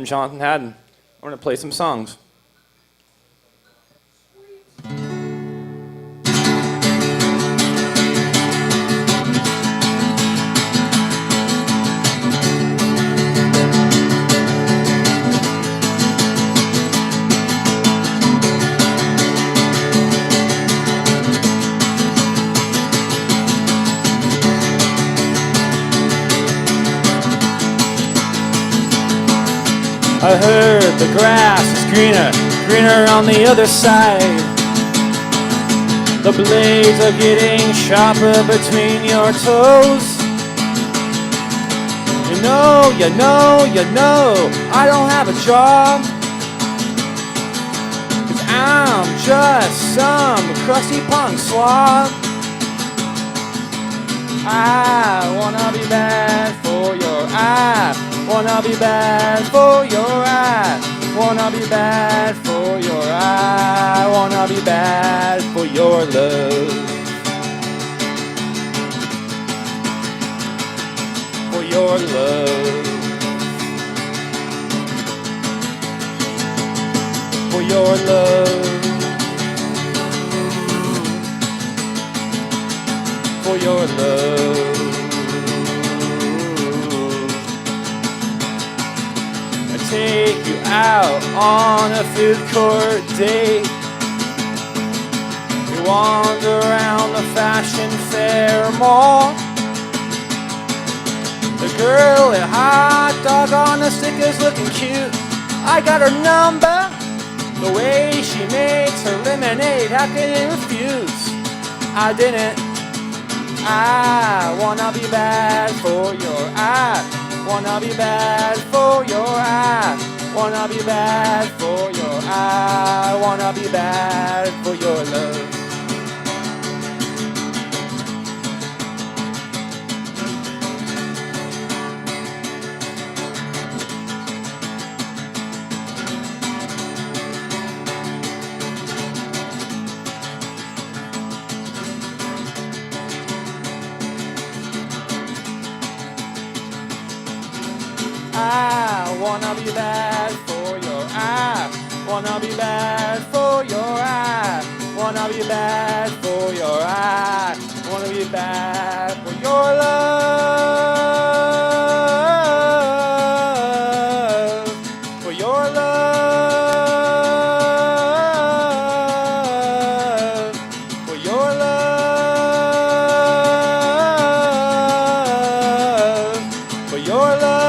I'm Jonathan Hadden. I'm going to play some songs. I heard the grass is greener on the other side. The blades are getting sharper between your toes. You know, I don't have a job. 'Cause I'm just some crusty punk slob. I wanna be bad for your eye. Wanna be bad for your eye. Wanna be bad for your eye. Wanna be bad for your love. For your love. For your love. For your love. Take you out on a food court date. We wander around the fashion fair mall. The girl at hot dog on the stick is looking cute. I got her number. The way she makes her lemonade, how can you refuse? I didn't. I wanna be bad for your eye. Wanna be bad for your eye. Wanna be bad for your eye. Wanna be bad for your love. I wanna be bad for your eye. Wanna be bad for your eye. Wanna be bad for your eye. Wanna be bad for your love. For your love. For your love. For your love.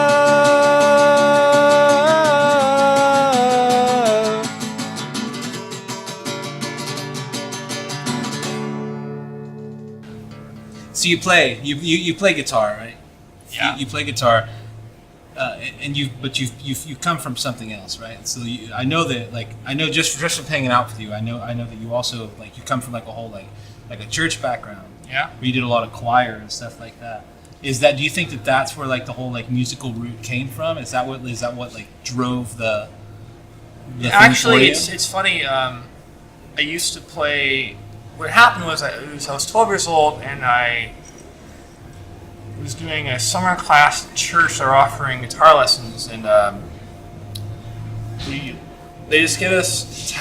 So you play guitar, right? Yeah. You play guitar, and you come from something else, right? So I know that just from hanging out with you, I know that you also you come from a whole like a church background. Yeah. Where you did a lot of choir and stuff like that. Do you think that that's where the whole musical root came from? Is that what drove the thing Actually, for you? it's funny. I used to play. What happened was I was 12 years old and I was doing a summer class at church. They were offering guitar lessons, and they just give us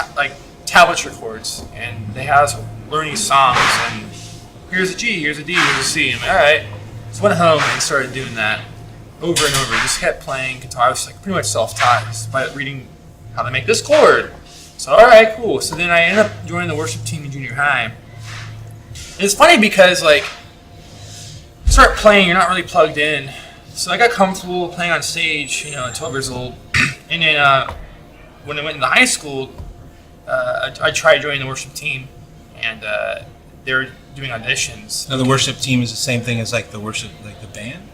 tablature chords, and they have us learn these songs. And here's a G, here's a D, here's a C. I'm like, all right. So went home and started doing that over and over. Just kept playing guitar. I was pretty much self-taught just by reading how to make this chord. So all right, cool. So then I ended up joining the worship team in junior high. And it's funny because you start playing, you're not really plugged in. So I got comfortable playing on stage, at 12 years old. And then when I went into high school, I tried joining the worship team, and they were doing auditions. Now the worship team is the same thing as the worship, the band?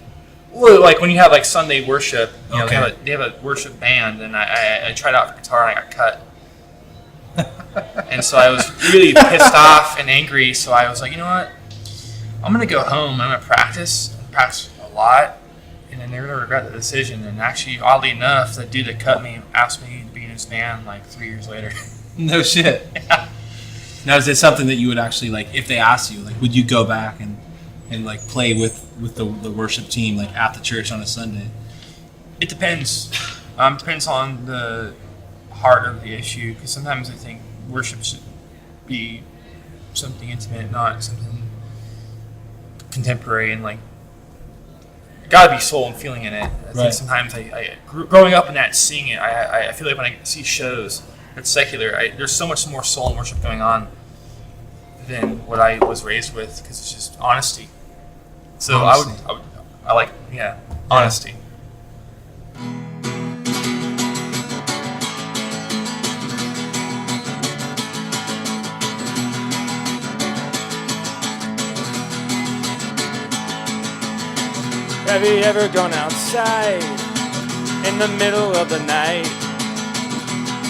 Well, when you have Sunday worship, Okay. they have a worship band, and I tried out for guitar and I got cut. And so I was really pissed off and angry, so I was like, you know what? I'm going to go home, I'm going to practice a lot, and then they're going to regret the decision. And actually, oddly enough, the dude that cut me asked me to be in his band 3 years later. No shit. Yeah. Now, is it something that you would actually, if they asked you, would you go back and play with the worship team, at the church on a Sunday? It depends. Depends on the heart of the issue, because sometimes I think worship should be something intimate, not something contemporary and like gotta be soul and feeling in it. I think sometimes growing up in that, seeing it, I feel like when I see shows that's secular, there's so much more soul and worship going on than what I was raised with, because it's just honesty. So I like honesty. Have you ever gone outside in the middle of the night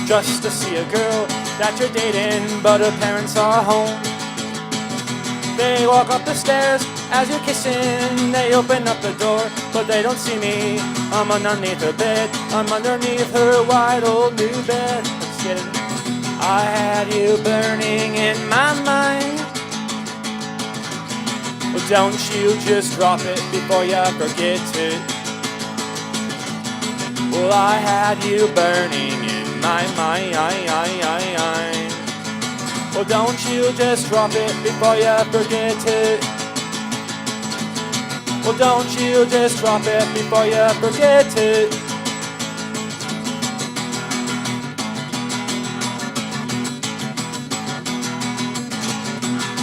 just to see a girl that you're dating, but her parents are home? They walk up the stairs as you're kissing. They open up the door, but they don't see me. I'm underneath her bed. I'm underneath her wide old new bed. Just kidding. I had you burning in my mind. Well, don't you just drop it before you forget it. Well, I had you burning in my mind. Well, don't you just drop it before you forget it. Well, don't you just drop it before you forget it.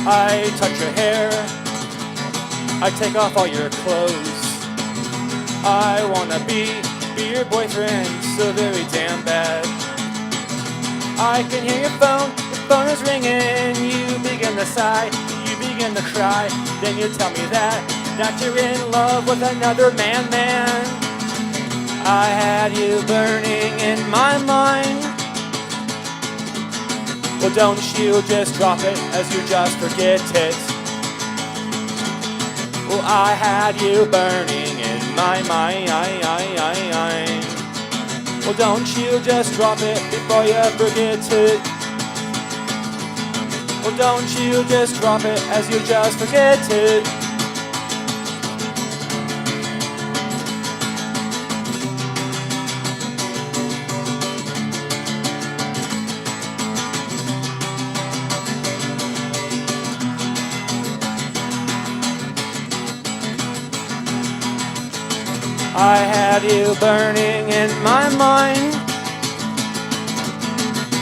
I touch your hair, I take off all your clothes. I wanna be your boyfriend so very damn bad. I can hear your phone is ringing. You begin to sigh, you begin to cry. Then you tell me that you're in love with another man. I had you burning in my mind. Well, don't you just drop it as you just forget it. Well, I had you burning in my mind. Well, don't you just drop it before you forget it. Well, don't you just drop it as you just forget it. I had you burning in my mind.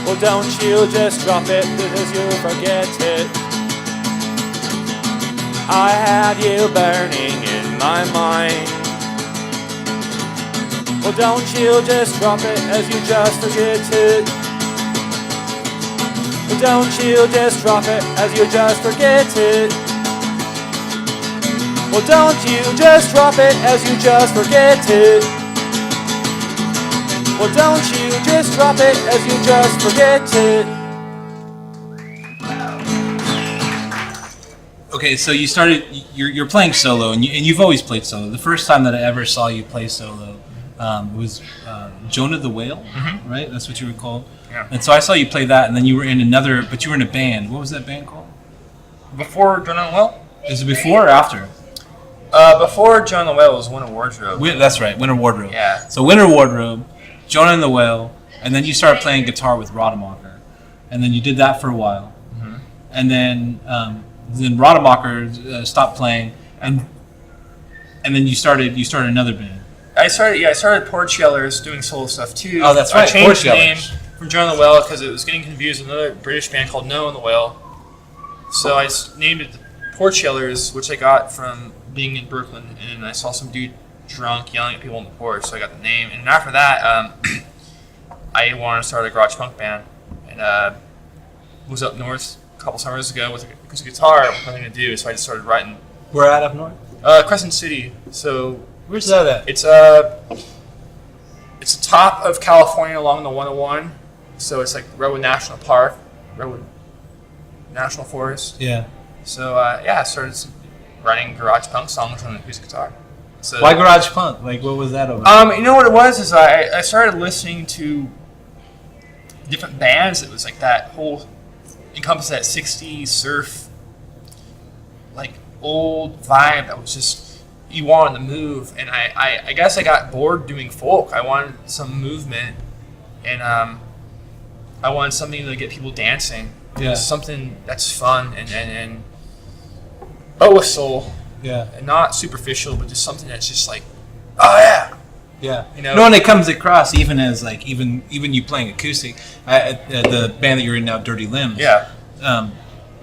Well, don't you just drop it because you forget it. I had you burning in my mind. Well, don't you just drop it as you just forget it. Well, don't you just drop it as you just forget it. Well, don't you just drop it as you just forget it. Well, don't you just drop it as you just forget it. Okay, so you started. You're playing solo, and you've always played solo. The first time that I ever saw you play solo was Jonah the Whale, right? That's what you were called. Yeah. And so I saw you play that, and then you were in another. But you were in a band. What was that band called? Before Jonah the Whale? Is it before or after? Before Jonah the Whale was Winter Wardrobe. That's right, Winter Wardrobe. Yeah. So Winter Wardrobe, Jonah and the Whale, and then you started playing guitar with Rademacher, and then you did that for a while, and then Rademacher stopped playing, and then you started another band. I started Porch Yellers doing solo stuff too. Oh, that's right, I changed Porch the name Yellers. from Jonah the Whale because it was getting confused with another British band called Noah and the Whale. So I named it Porch Yellers, which I got from being in Brooklyn, and I saw some dude drunk yelling at people on the porch, so I got the name. And after that, I wanted to start a garage punk band, and was up north a couple summers ago with a guitar, with nothing to do, so I just started writing. Where at up north? Crescent City. So where's that at? it's the top of California along the 101. So it's like Redwood National Park, Redwood National Forest. Yeah. So I started writing garage punk songs on an acoustic guitar. So, why garage punk? Like, what was that about? You know what it was is I started listening to different bands. It was like that whole encompassed that 60s surf, like old vibe that was just you wanted to move, and I guess I got bored doing folk. I wanted some movement, and I wanted something to get people dancing. Yeah. Something that's fun and with soul. Yeah. And not superficial, but just something that's just like, oh yeah. Yeah, You know? no, and it comes across even as like even you playing acoustic. The band that you're in now, Dirty Limbs. Yeah.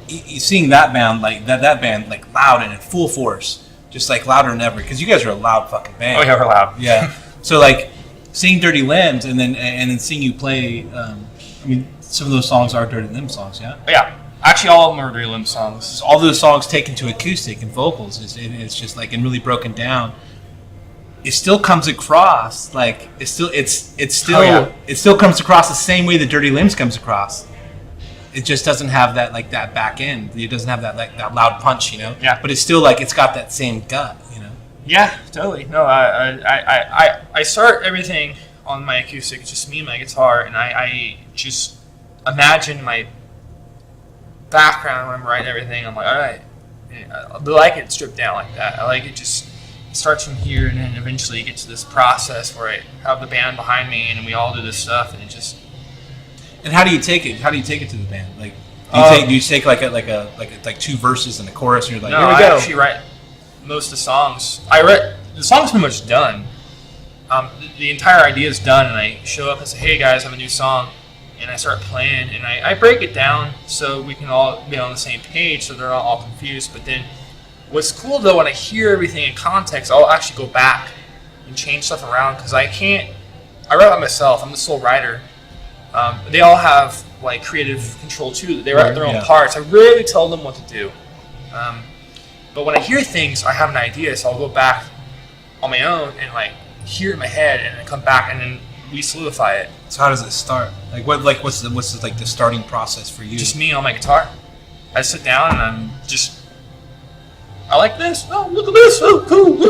Seeing that band like that band like loud and in full force, just like louder than ever, because you guys are a loud fucking band. Oh yeah, we're loud. Yeah. So like seeing Dirty Limbs and then seeing you play. I mean, some of those songs are Dirty Limbs songs. Yeah. Yeah. Actually, all of them are Dirty Limb songs. All those songs taken to acoustic and vocals it's just like and really broken down. It still comes across like it still comes across the same way that Dirty Limbs comes across. It just doesn't have that like that back end. It doesn't have that like that loud punch, you know. Yeah. But it's still like it's got that same gut, you know. Yeah, totally. No, I start everything on my acoustic. It's just me and my guitar, and I just imagine my background when I'm writing everything. I'm like, all right, I like it stripped down like that. I like it just. It starts from here, and then eventually you get to this process where I have the band behind me, and we all do this stuff, and it just. And how do you take it? How do you take it to the band? Like, do you take like two verses and a chorus, and you're like, No, here we I go. actually write most of the songs. The song's pretty much done. The entire idea is done, and I show up and say, "Hey guys, I have a new song," and I start playing, and I break it down so we can all be on the same page, so they're not all confused. But then. What's cool though, when I hear everything in context, I'll actually go back and change stuff around because I write by myself. I'm the sole writer. They all have like creative control too. They write their own parts. I rarely tell them what to do. But when I hear things, I have an idea, so I'll go back on my own and like hear it in my head, and then come back and then we solidify it. So how does it start? What's the starting process for you? Just me on my guitar. I sit down and I like this. Oh, look at this. Oh, cool.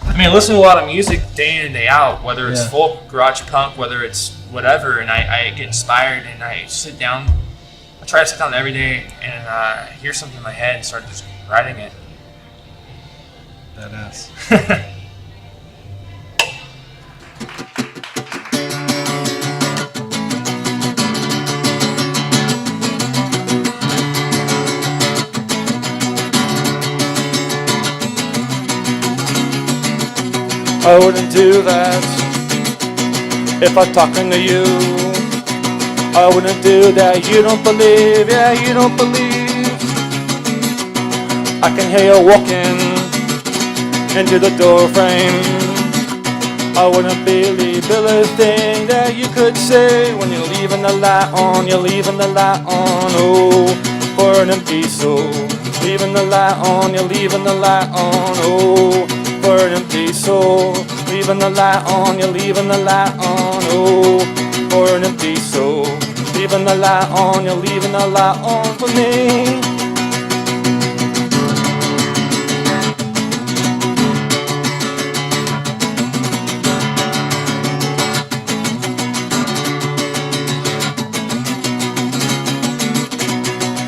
I mean, I listen to a lot of music day in and day out, whether it's folk, garage punk, whether it's whatever, and I get inspired and I sit down. I try to sit down every day and hear something in my head and start just writing it. Badass. I wouldn't do that if I'm talking to you. I wouldn't do that. You don't believe, yeah, you don't believe. I can hear you walking into the door frame. I wouldn't believe the thing that you could say when you're leaving the light on. You're leaving the light on, oh, for an empty soul. Leaving the light on, you're leaving the light on, oh, for an empty soul. Leaving the light on, you're leaving the light on, oh, for an empty soul. Leaving the light on, you're leaving the light on for me.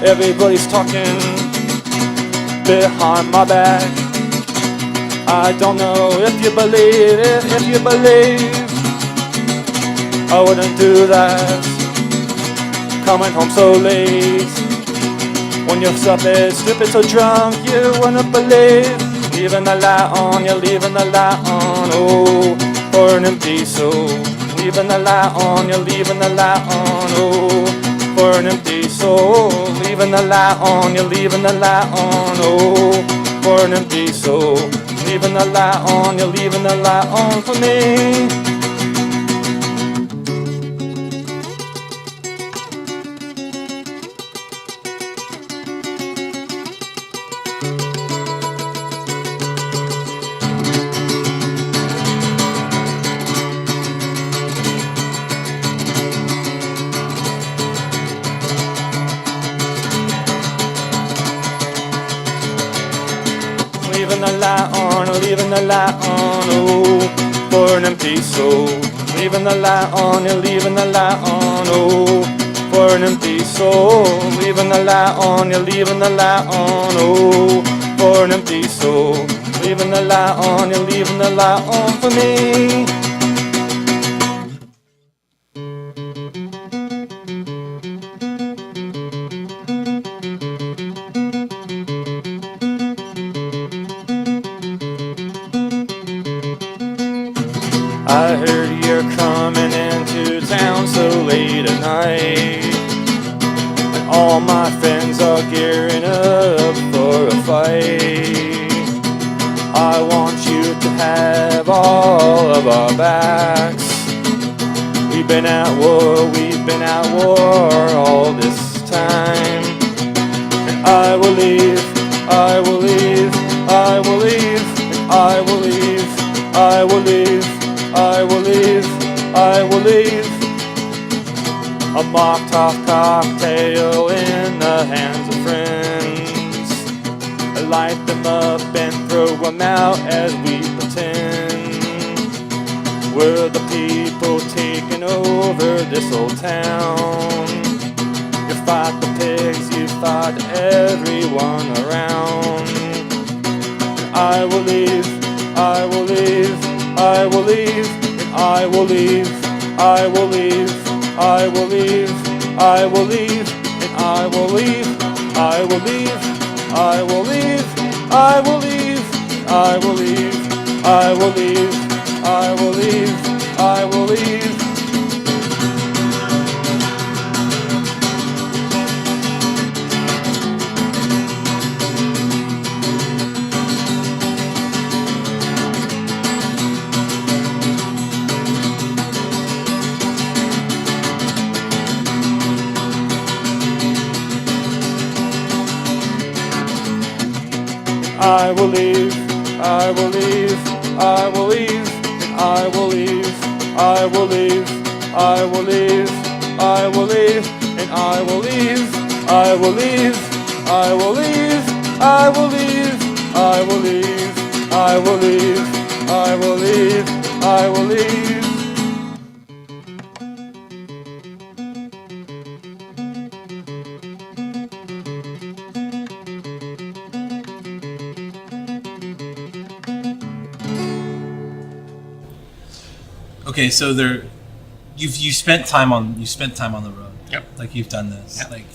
Everybody's talking behind my back. I don't know if you believe it, if you believe I wouldn't do that. Coming home so late when you're stupid, so drunk you wouldn't believe. Leaving the light on, you're leaving the light on, oh, for an empty soul. Leaving the light on, you're leaving the light on, oh, for an empty soul. Leaving the light on, you're leaving the light on, oh, for an empty soul. Leaving the light on, you're leaving the light on for me. Leaving the light on, leaving the light on, oh, for an empty soul. Leaving the light on, you're leaving the light on, oh, for an empty soul. Leaving the light on, you're leaving the light on, oh, for an empty soul. leaving the light on, you're leaving the light on for me. I heard you're coming into town so late at night, and all my friends are gearing up for a fight. I want you to have all of our backs. We've been at war all this time. And I will leave, I will leave, I will leave, and I will leave, I will leave, I will leave, I will leave. A mock-top cocktail in the hands of friends. I light them up and throw them out as we pretend we're the people taking over this old town. You fight the pigs, you fight everyone around. I will leave, I will leave, I will leave, and I will leave, I will leave, I will leave, I will leave, and I will leave, I will leave, I will leave, I will leave, I will leave, I will leave, I will leave, I will leave. I will leave, I will leave, I will leave, and I will leave, I will leave, I will leave, I will leave, and I will leave, I will leave, I will leave, I will leave, I will leave, I will leave, I will leave, I will leave. Okay, so you spent time on the road. Yep. Like you've done this. Yep. Like,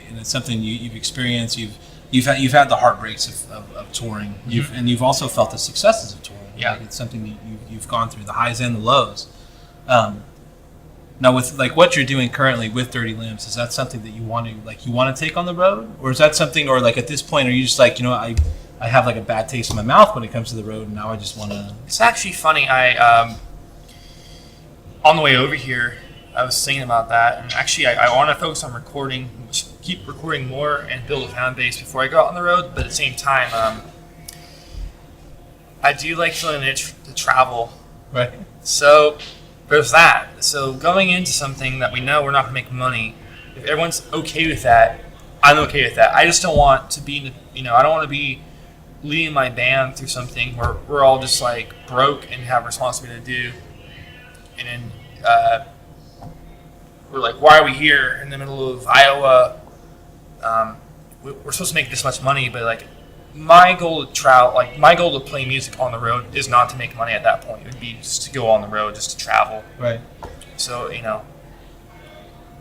and it's something you've experienced. You've had the heartbreaks of touring. Mm-hmm. You've also felt the successes of touring. Yeah. Like it's something you've gone through, the highs and the lows. Now with like what you're doing currently with Dirty Limbs, is that something that you want to take on the road, or is that something, or like at this point are you just like, I have like a bad taste in my mouth when it comes to the road, and now I just want to. It's actually funny. I on the way over here, I was thinking about that, and actually, I want to focus on recording, keep recording more, and build a fan base before I go out on the road. But at the same time, I do like feeling an itch to travel. Right. So there's that. So going into something that we know we're not going to make money, if everyone's okay with that, I'm okay with that. I just don't want to be, I don't want to be leading my band through something where we're all just like broke and have responsibility to do. And then we're like, why are we here in the middle of Iowa? We're supposed to make this much money, but like my goal to travel, like my goal to play music on the road is not to make money at that point. It would be just to go on the road, just to travel. Right. So, Do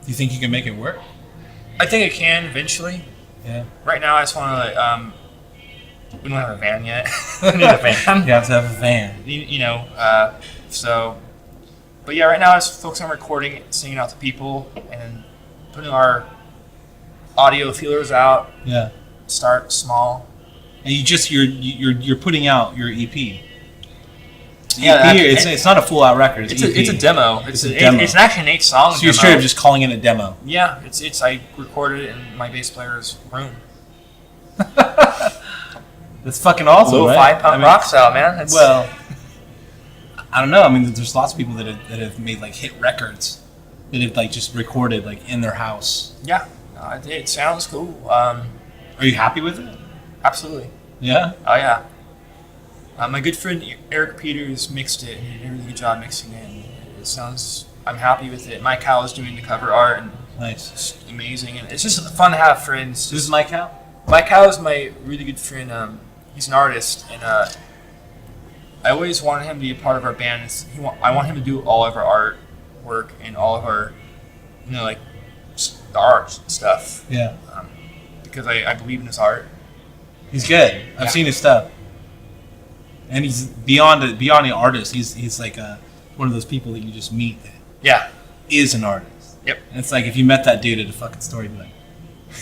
you think you can make it work? I think I can eventually. Yeah. Right now, I just want to like, we don't have a van yet. We need a van. You have to have a van. So. But yeah, right now I just focus on recording, singing out to people, and putting our audio feelers out. Yeah. Start small. And you're putting out your EP. Yeah, it's not a full out record. It's a demo. It's a demo. It's actually an 8-song demo. So you're straight up just calling it a demo. Yeah, it's I recorded it in my bass player's room. That's fucking awesome, Lo-fi right? punk rock style, man. Well, I don't know. I mean, there's lots of people that have made like hit records that have like just recorded like in their house. Yeah, it sounds cool. Are you happy with it? Absolutely. Yeah. Oh yeah. My good friend Eric Peters mixed it. He did a really good job mixing it. It sounds. I'm happy with it. Mike Howe is doing the cover art, and nice. It's amazing, and it's just fun to have friends. Who's Mike Howe? Mike Howe is my really good friend. He's an artist, and I always wanted him to be a part of our band. I want him to do all of our art work and all of our, like the art stuff. Yeah. Because I believe in his art. He's good. I've seen his stuff, and he's beyond the artist. He's like one of those people that you just meet that is an artist. Yep. And it's like if you met that dude at a fucking store, you'd be like,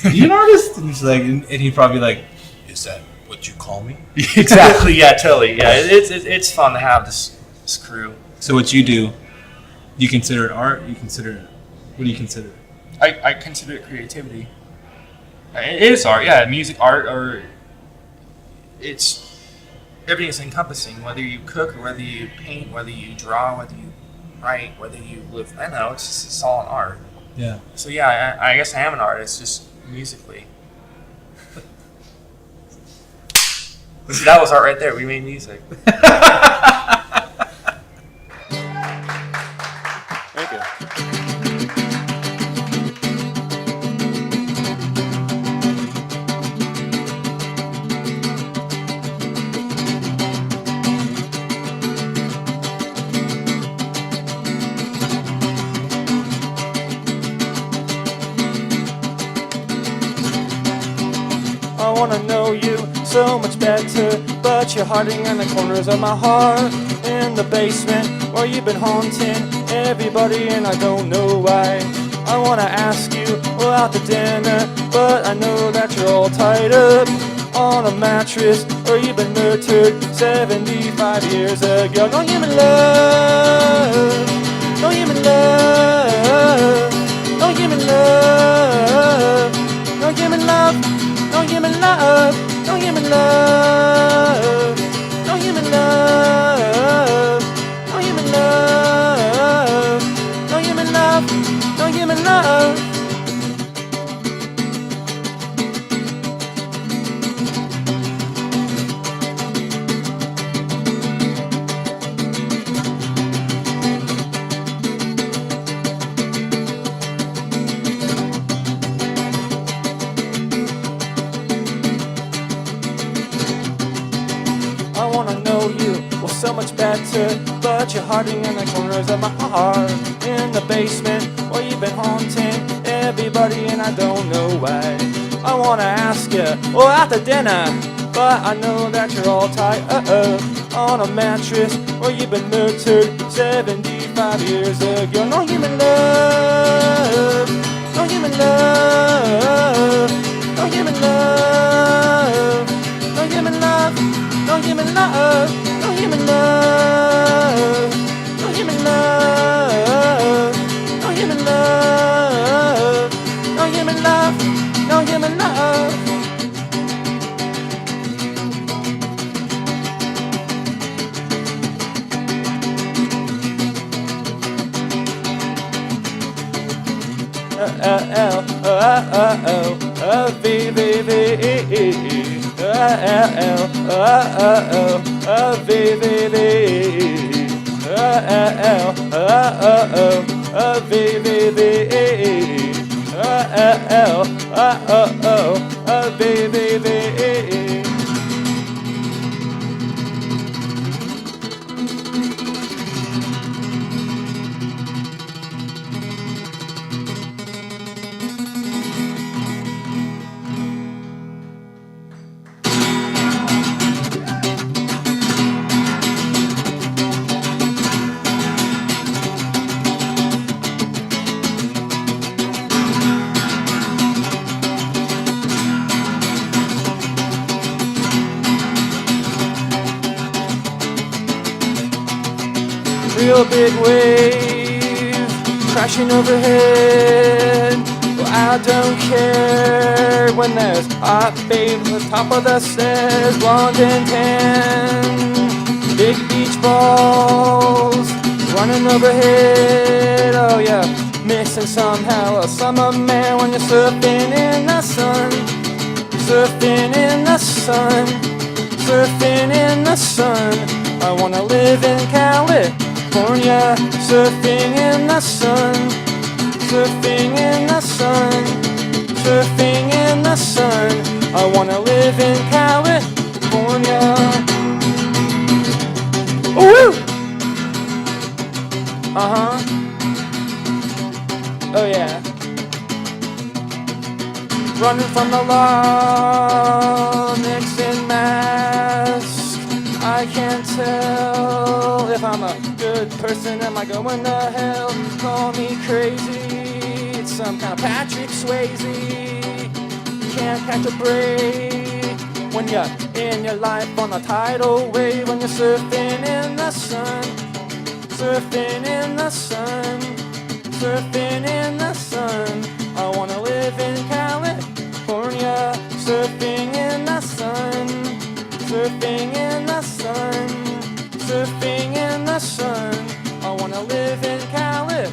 "Are you an artist?" And he's like, and he'd probably be like, "Is that what you call me?" Exactly. Yeah. Totally. Yeah. It's fun to have this crew. So what you do, you consider it art? What do you consider it? I consider it creativity. It is art, yeah. Music, art, or everything is encompassing. Whether you cook, or whether you paint, whether you draw, whether you write, whether you live. I don't know. It's all an art. Yeah. So yeah, I guess I am an artist, just musically. See, that was art right there. We made music. Thank you. I wanna know you so much better, but you're hiding in the corners of my heart, in the basement where you've been haunting everybody, and I don't know why. I wanna ask you out to dinner, but I know that you're all tied up on a mattress where you've been murdered 75 years ago. No human love, no human love, no human love, no human love. No human love, no human love, no human love, no human love, no human love, no human love. I wanna know you so much better, but you're hiding in the corners of my heart, in the basement where you've been haunting everybody, and I don't know why. I wanna ask you out to dinner, but I know that you're all tied up on a mattress where you've been murdered 75 years ago. No human love, no human love, no human love, no human love. No human love, no human love, no human love, no human love, no human love, no human love. Real big wave crashing overhead. Well, I don't care when there's hot babes on the top of the stairs, blonde and tan, big beach balls running overhead. Oh yeah, missing somehow a summer man when you're surfing in the sun, surfing in the sun, surfing in the sun. I wanna live in California, surfing in the sun, surfing in the sun, surfing in the sun. I wanna live in California. Oh yeah. Running from the law, Nixon mask. I can't tell if I'm a good person. Am I going to hell? Call me crazy. It's some kind of Patrick Swayze. Can't catch a break when you're in your life on a tidal wave. When you're surfing in the sun, surfing in the sun, surfing in the sun. I wanna live in California, surfing in the sun, surfing in the sun, surfing in the sun. I wanna live in California.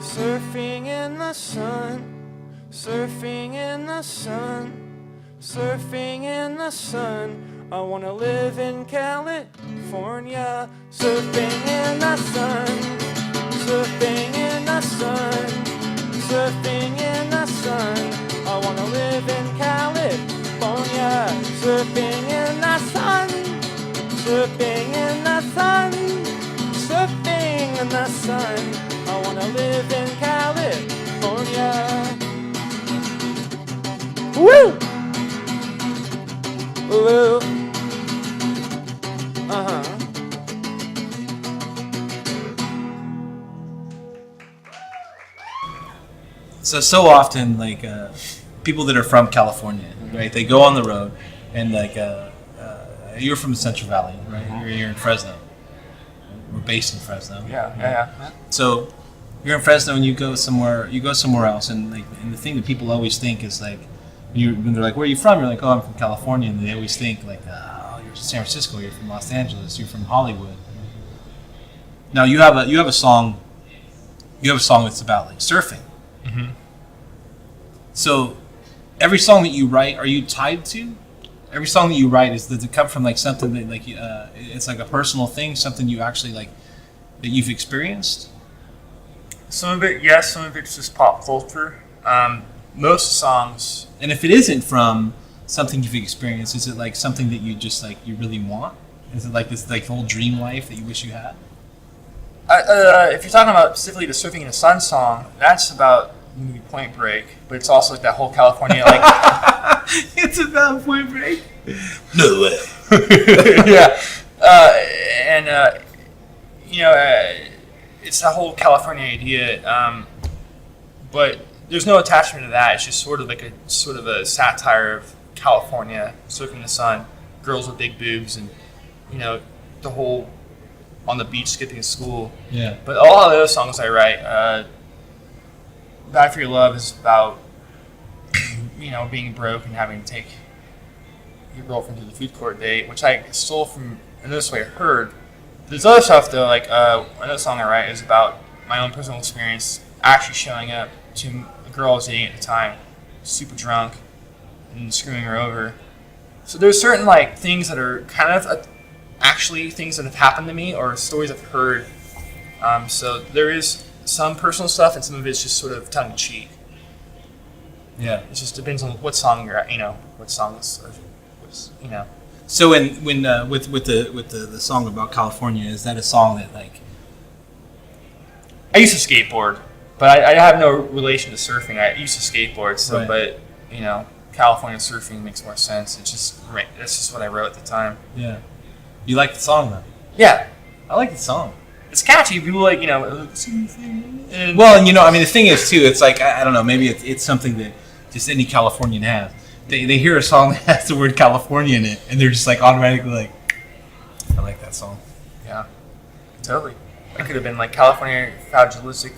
Surfing in the sun, surfing in the sun, surfing in the sun. I wanna live in California. Surfing in the sun, surfing in the sun, surfing in the sun. I wanna live in California. Surfing in the sun, surfing in the sun, surfing in the sun. I wanna live in California. Woo! Woo! Uh-huh. So often, like people that are from California, right? They go on the road, and like you're from the Central Valley, right? You're in Fresno. We're based in Fresno. Yeah. So you're in Fresno, and you go somewhere else, and the thing that people always think is like, when they're like, "Where are you from?" You're like, "Oh, I'm from California," and they always think like, "Oh, you're from San Francisco, you're from Los Angeles, you're from Hollywood." Now you have a song that's about like surfing. Mm-hmm. So every song that you write, are you tied to? Every song that you write, does it come from like something that like it's like a personal thing, something you actually like that you've experienced? Some of it, yes. Some of it's just pop culture. Most songs. And if it isn't from something you've experienced, is it like something that you just like you really want? Is it like this like whole dream life that you wish you had? If you're talking about specifically the Surfing in the Sun song, that's about the movie Point Break, but it's also like that whole California like. It's about Point Break. No way. Yeah, it's that whole California idea, but there's no attachment to that. It's just sort of a satire of California, surfing in the sun, girls with big boobs, and the whole on the beach skipping school. Yeah. But a lot of those songs I write, "Bad for Your Love" is about being broke and having to take your girlfriend to the food court date, which I stole from another way I heard. There's other stuff though, like another song I write is about my own personal experience actually showing up to a girl I was dating at the time, super drunk, and screwing her over. So there's certain like things that are kind of actually things that have happened to me or stories I've heard. So there is some personal stuff, and some of it's just sort of tongue in cheek. Yeah. It just depends on what song you're at, what songs, So when with the song about California, is that a song that like? I used to skateboard, but I have no relation to surfing. I used to skateboard, so Right. But California surfing makes more sense. It's just that's just what I wrote at the time. Yeah. You like the song though? Yeah, I like the song. it's catchy. People like and Well, and the thing is too, it's like I don't know, maybe it's something that just any Californian has. They hear a song that has the word California in it, and they're just like automatically like, I like that song. yeah, totally. It could have been like California fragilistic,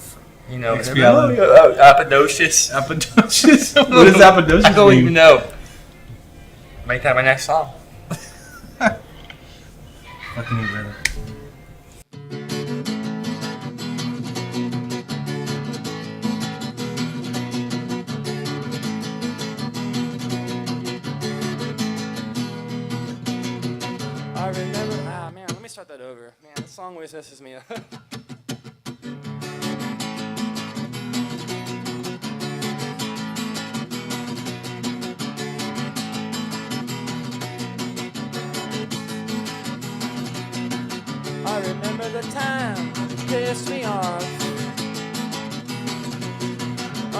Expialidocious. Apodocious. Apodocious. What is apodocious? I don't even know. Make that my next song. Fucking brother. I remember. Man, let me start that over. Man, this song always messes me up. time pissed me off.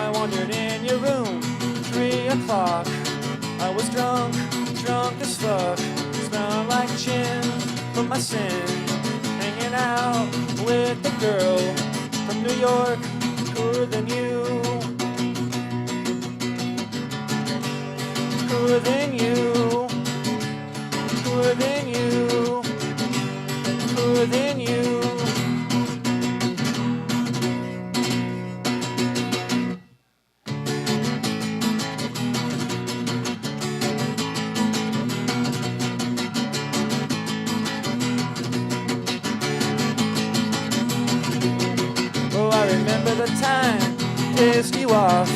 I wandered in your room, 3 o'clock. I was drunk, drunk as fuck, smelling like gin from my sin. Hanging out with a girl from New York, cooler than you. Cooler than you. Cooler than you. Cooler than you. Oh, I remember the time pissed you off.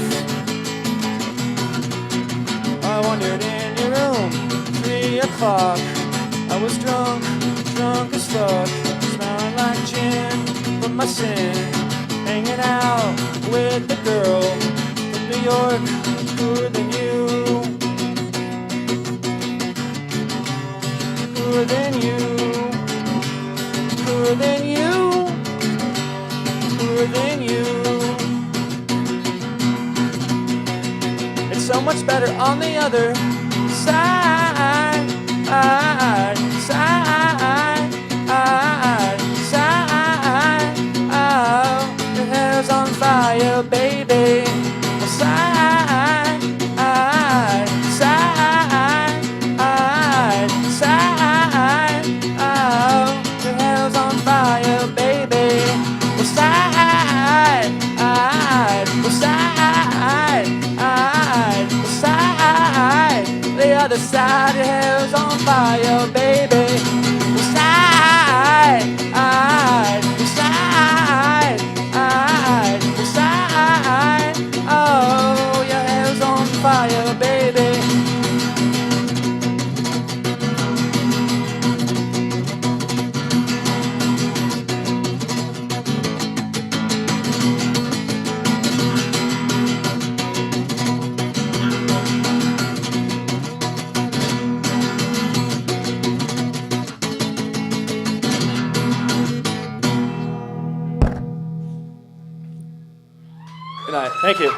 I wandered in your room, 3 o'clock. I was drunk, drunk as fuck, smelling like gin from my sin. Hanging out with the girl from New York, cooler than you. Cooler than you. Cooler than you. Cooler than you. It's so much better on the other side, side, side, side. Oh, your hair's on fire, baby. Side, side, side, side. Oh, your hair's on fire, baby. Side, side, side. The other side, your hair's on fire, baby. Side, side, side. Oh, your hair's on fire, baby. Good night. Thank you.